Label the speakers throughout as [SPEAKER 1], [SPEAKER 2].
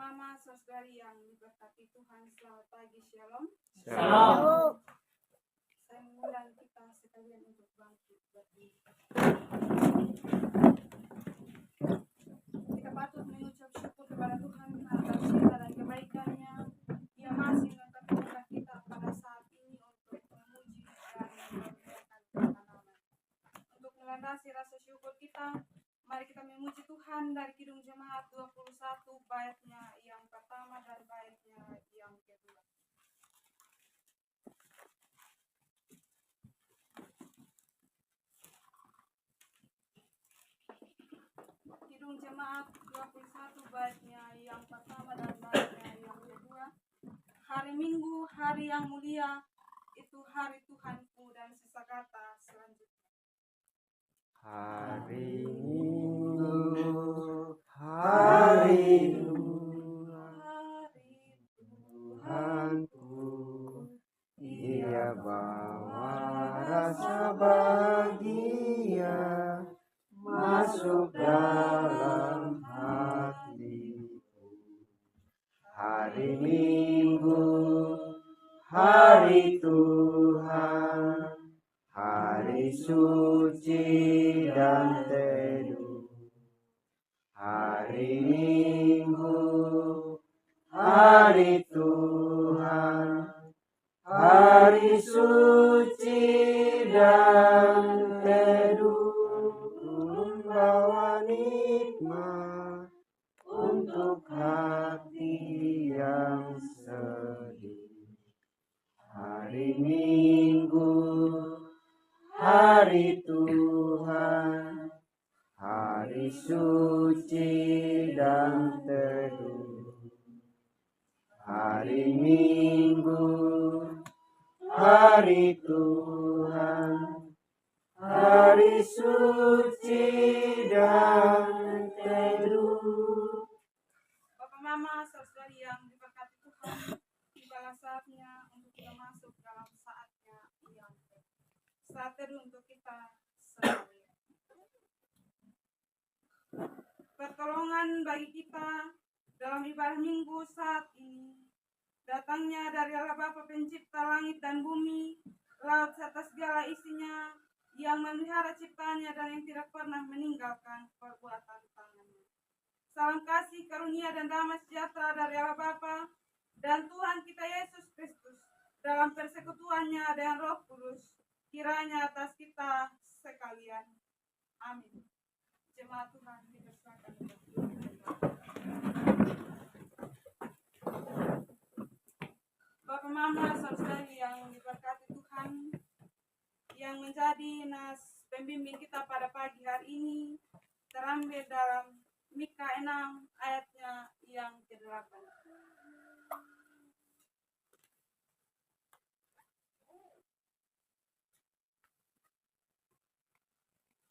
[SPEAKER 1] Mama, saudari yang diberkati Tuhan, selamat pagi, Shalom.
[SPEAKER 2] Shalom.
[SPEAKER 1] Saya mengundang kita sekalian untuk bangkit berdiri. Kita patut mengucap syukur kepada Tuhan atas cinta dan kebaikannya. Dia masih menetapkan kita pada saat ini untuk memuji dan memuliakan nama. Untuk melandasi rasa syukur kita, mari kita memuji Tuhan dari Kidung Jemaat 21 baitnya yang pertama dan baitnya yang kedua. Kidung Jemaat 21 baitnya yang pertama dan baitnya yang kedua. Hari Minggu, hari yang mulia, itu hari Tuhanku, dan sisa kata selanjutnya.
[SPEAKER 2] Hari Minggu, hari Tuhanku, Ia bawa rasa bahagia masuk dalam hatiku. Hari Minggu, hari Tuhan, hari suci dan teduh. Hari Minggu, hari Tuhan, hari suci dan teduh. Membawa nikmat untuk hati yang sedih. Hari Minggu, hari Tuhan, hari suci dan teduh. Hari Minggu, hari Tuhan, hari suci dan teduh.
[SPEAKER 1] Bapak Mama, saudari yang diberkati Tuhan, tibalah saatnya untuk kita masuk dalam saatnya yang saat teduh untuk kita sekalian. Pertolongan bagi kita dalam ibadah minggu saat ini datangnya dari Allah Bapa Pencipta langit dan bumi, laut serta segala isinya, yang memelihara ciptaannya dan yang tidak pernah meninggalkan perbuatan tangannya. Salam kasih, karunia, dan damai sejahtera dari Allah Bapa dan Tuhan kita Yesus Kristus dalam persekutuannya dengan Roh Kudus, kiranya atas kita sekalian. Amin. Jemaat Tuhan diberkati. Bapak Mama, saudari yang diberkati Tuhan, yang menjadi nas pembimbing kita pada pagi hari ini terambil dalam Mika 6 ayatnya yang ke-8.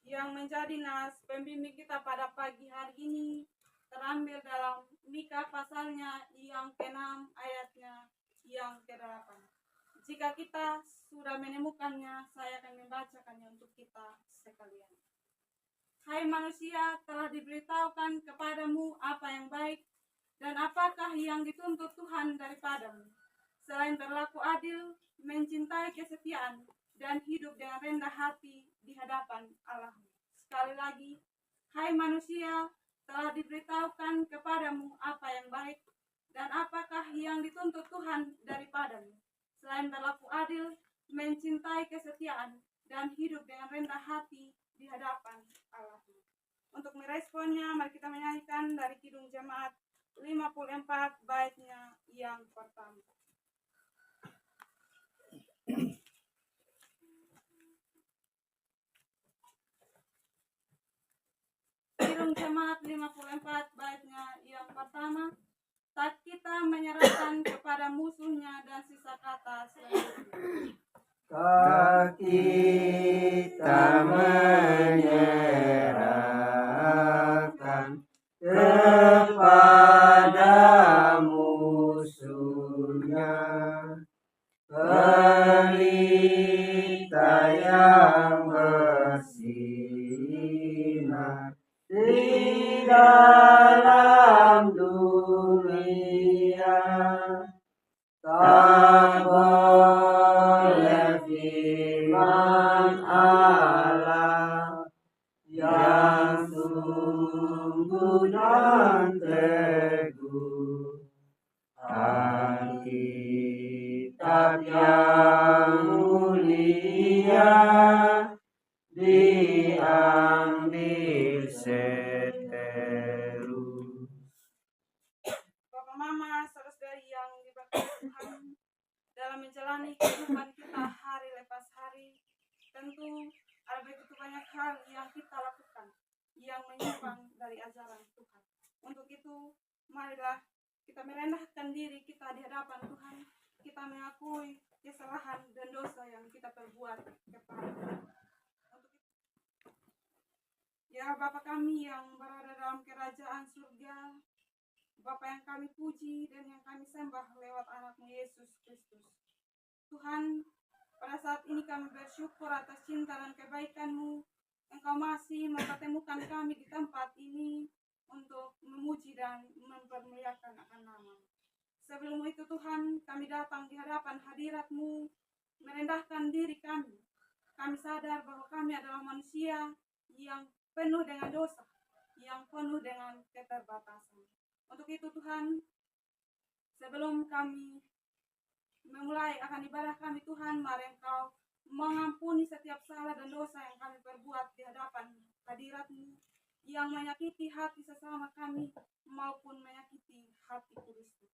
[SPEAKER 1] Yang menjadi nas pembimbing kita pada pagi hari ini terambil dalam Mika pasalnya yang ke-6 ayatnya yang ke-8. Jika kita sudah menemukannya, saya akan membacakannya untuk kita sekalian. Hai manusia, telah diberitahukan kepadamu apa yang baik dan apakah yang dituntut Tuhan daripadamu, selain berlaku adil, mencintai kesetiaan, dan hidup dengan rendah hati di hadapan Allah. Sekali lagi, hai manusia, telah diberitahukan kepadamu apa yang baik dan apakah yang dituntut Tuhan daripadamu, selain berlaku adil, mencintai kesetiaan, dan hidup dengan rendah hati di hadapan Allah. Untuk meresponnya, mari kita menyanyikan dari Kidung Jemaat 54 baitnya yang pertama. Kidung Jemaat 54 baitnya yang pertama. Tak kita menyerahkan kepada musuhnya dan sisa kata selanjutnya.
[SPEAKER 2] Tak kita menyerahkan kepada musuhnya, pelita yang bersinar di dalam dunia. oleh firman Allah yang sungguh dan teguh, Alkitab yang mulia diambil seterus.
[SPEAKER 1] Bapak Mama, saudara-saudari yang diberkati Tuhan, dalam menjalani kehidupan kita hari lepas hari, tentu ada begitu banyak hal yang kita lakukan yang menyimpang dari ajaran Tuhan. Untuk itu, marilah kita merendahkan diri kita di hadapan Tuhan. Kita mengakui kesalahan dan dosa yang kita perbuat kepada Tuhan. Ya Bapa kami yang berada dalam kerajaan surga, Bapa yang kami puji dan yang kami sembah lewat anak-Mu Yesus Kristus. Tuhan, pada saat ini kami bersyukur atas cinta dan kebaikan-Mu. Engkau masih mempertemukan kami di tempat ini untuk memuji dan mempermuliakan akan nama. Sebelum itu Tuhan, kami datang di hadapan hadirat-Mu, merendahkan diri kami. Kami sadar bahwa kami adalah manusia yang penuh dengan dosa, yang penuh dengan keterbatasan. Untuk itu Tuhan, sebelum kami memulai akan ibadah kami Tuhan, mari Engkau mengampuni setiap salah dan dosa yang kami perbuat di hadapan hadirat-Mu, yang menyakiti hati sesama kami maupun menyakiti hati kudus-Mu.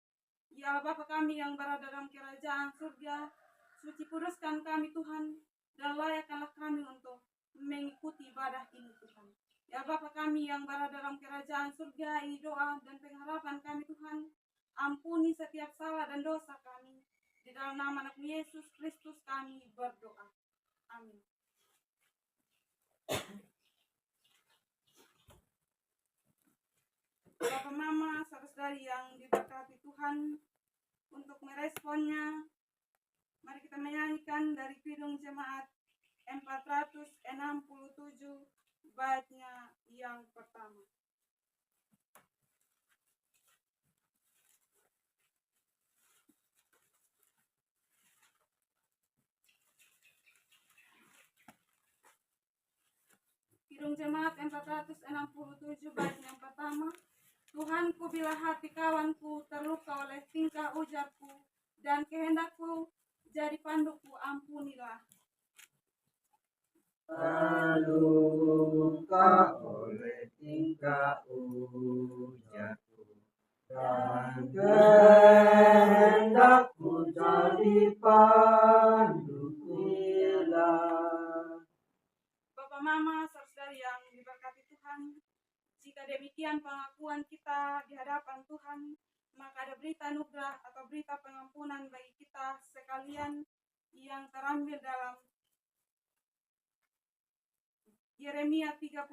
[SPEAKER 1] Ya Bapa kami yang berada dalam kerajaan surga, suci kuduskan kami Tuhan, dan layakkanlah kami untuk mengikuti ibadah ini Tuhan. Ya Bapa kami yang berada dalam kerajaan surga, ini doa dan pengharapan kami Tuhan, ampuni setiap salah dan dosa kami. Di dalam nama anak Yesus Kristus kami berdoa. Amin. Bapak Mama, saudara-saudari yang diberkati Tuhan, untuk meresponnya, mari kita menyanyikan dari Kidung Jemaat 467 baitnya yang pertama. Kidung Jemaat 467 bait yang pertama. Tuhanku, bila hati kawanku terluka oleh tingkah ujarku dan kehendakku jadi pandukku, ampunilah.
[SPEAKER 2] Terluka oleh tingkah ujarku dan kehendakku jadi pandukku.
[SPEAKER 1] Bapak Mama, saudara yang diberkati Tuhan, jika demikian pengakuan kita di hadapan Tuhan, maka ada berita anugerah atau berita pengampunan bagi kita sekalian yang terambil dalam Yeremia 33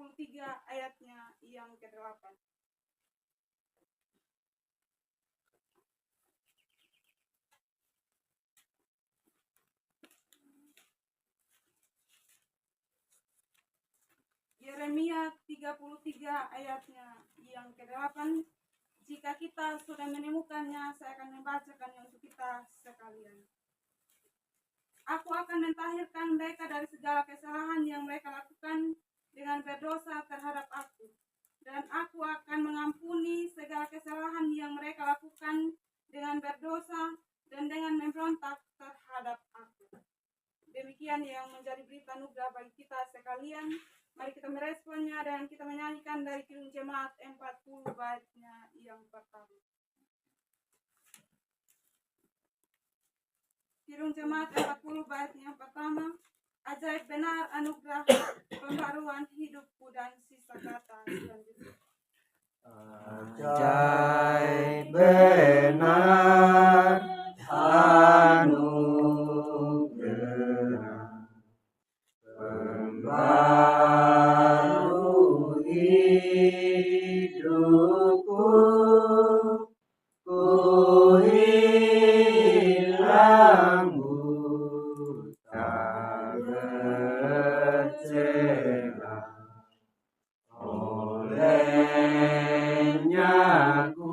[SPEAKER 1] ayatnya yang ke-8. Yeremia 33 ayatnya yang ke-8. Jika kita sudah menemukannya, saya akan membacakannya untuk kita sekalian. Aku akan mentahirkan mereka dari segala kesalahan yang mereka lakukan dengan berdosa terhadap aku. Dan aku akan mengampuni segala kesalahan yang mereka lakukan dengan berdosa dan dengan memberontak terhadap aku. Demikian yang menjadi berita anugerah bagi kita sekalian. Mari kita meresponnya dan kita menyanyikan dari Kidung Jemaat 40 baitnya yang pertama. Kidung Jemaat 40 baitnya yang pertama. Ajaib benar anugerah pembaruan hidupku dan sisa kata selanjutnya.
[SPEAKER 2] Ajaib benar anugerah pembaru hidupku, ku hilang buta bercela, olehnya ku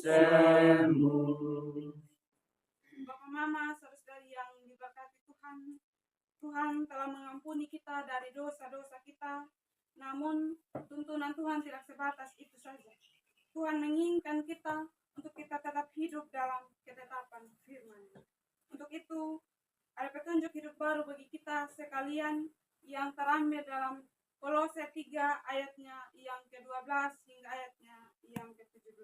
[SPEAKER 2] sembuh.
[SPEAKER 1] Bapak pertama, saudara-saudari yang diberkati Tuhan, Tuhan telah mengampuni kita dari dosa-dosa kita. Namun tuntunan Tuhan tidak sebatas itu saja. Tuhan menginginkan kita untuk kita tetap hidup dalam ketetapan firman-Nya. Untuk itu ada petunjuk hidup baru bagi kita sekalian yang terambil dalam Kolose 3 ayatnya yang ke-12 hingga ayatnya yang ke-17.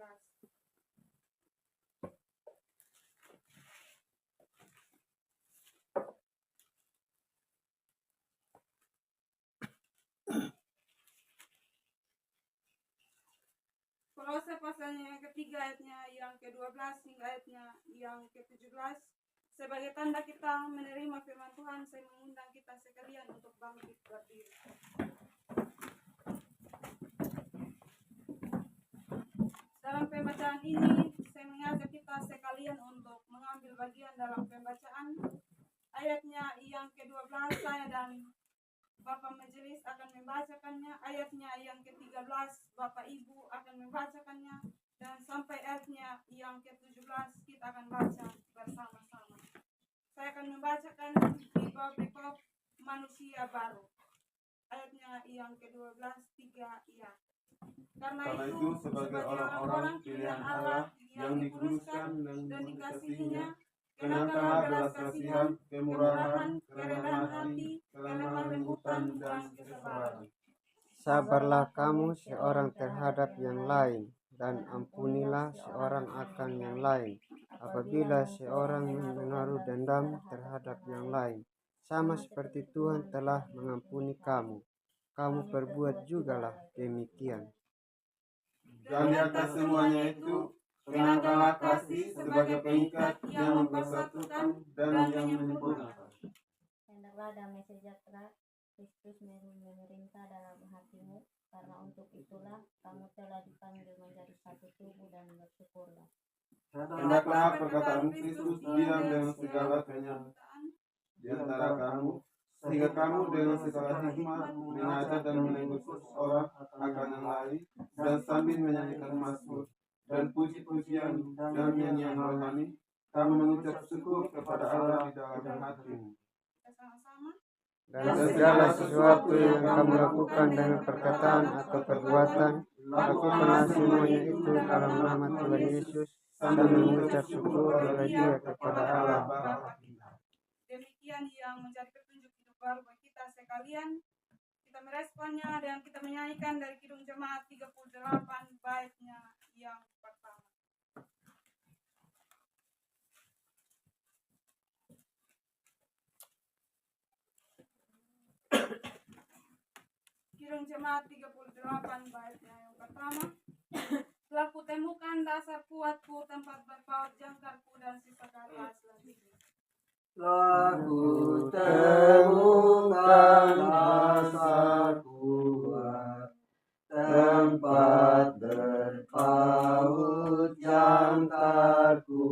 [SPEAKER 1] Kolose pasalnya yang ketiga ayatnya yang ke-12 hingga ayatnya yang ke-17. Sebagai tanda kita menerima firman Tuhan, saya mengundang kita sekalian untuk bangkit berdiri. Dalam pembacaan ini, saya mengajak kita sekalian untuk mengambil bagian dalam pembacaan. Ayatnya yang ke-12 saya dan Bapak Majelis akan membacakannya, ayatnya yang ke-13 Bapak Ibu akan membacakannya, dan sampai ayatnya yang ke-17 kita akan baca bersama-sama. Saya akan membacakan di bab manusia baru. Ayatnya yang ke-12 3 iya. Karena itu sebagai orang-orang pilihan Allah yang dikuduskan dan dikasihinya, kenakanlah belas kasihan, kemurahan, kerendahan hati, kelemah lembutan, dan kesabaran.
[SPEAKER 3] Sabarlah kamu seorang terhadap yang lain, dan ampunilah seorang akan yang lain. Apabila seorang menaruh dendam terhadap yang lain, sama seperti Tuhan telah mengampuni kamu, kamu perbuat jugalah demikian.
[SPEAKER 2] Dan di atas semuanya itu, kenakanlah kasih sebagai pengikat yang mempersatukan dan yang menyempurnakan.
[SPEAKER 4] Hendaklah damai sejahtera Kristus memerintah dalam hatimu, karena untuk itulah kamu telah dipanggil menjadi satu tubuh, dan bersyukurlah.
[SPEAKER 2] Hendaklah perkataan Kristus diam dengan segala kenyataan di antara kamu, sehingga kamu dengan segala hikmat mengajar dan menegur seseorang akan yang lain, dan sambil menyanyikan mazmur dan puji-pujian dan nyanyian rohani, kamu mengucap syukur kepada Allah di dalam hatimu.
[SPEAKER 3] Dan segala sesuatu yang kamu lakukan dengan perkataan atau perbuatan, lakukanlah semuanya itu dalam nama Tuhan Yesus, sambil mengucap syukur oleh Dia kepada Allah Bapa.
[SPEAKER 1] Demikian yang menjadi petunjuk hidup baru bagi kita sekalian. Kita meresponnya dan kita menyanyikan dari Kidung Jemaat 38 baitnya yang pertama. Kidung Jemaat 38 baitnya yang pertama. Telah kutemukan dasar kuatku, tempat berpaut jangkarku, dan sisa kata selanjutnya.
[SPEAKER 2] Telah kutemukan dasar kuat, tempat berpaut jangkarku,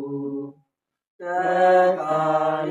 [SPEAKER 2] kekayaan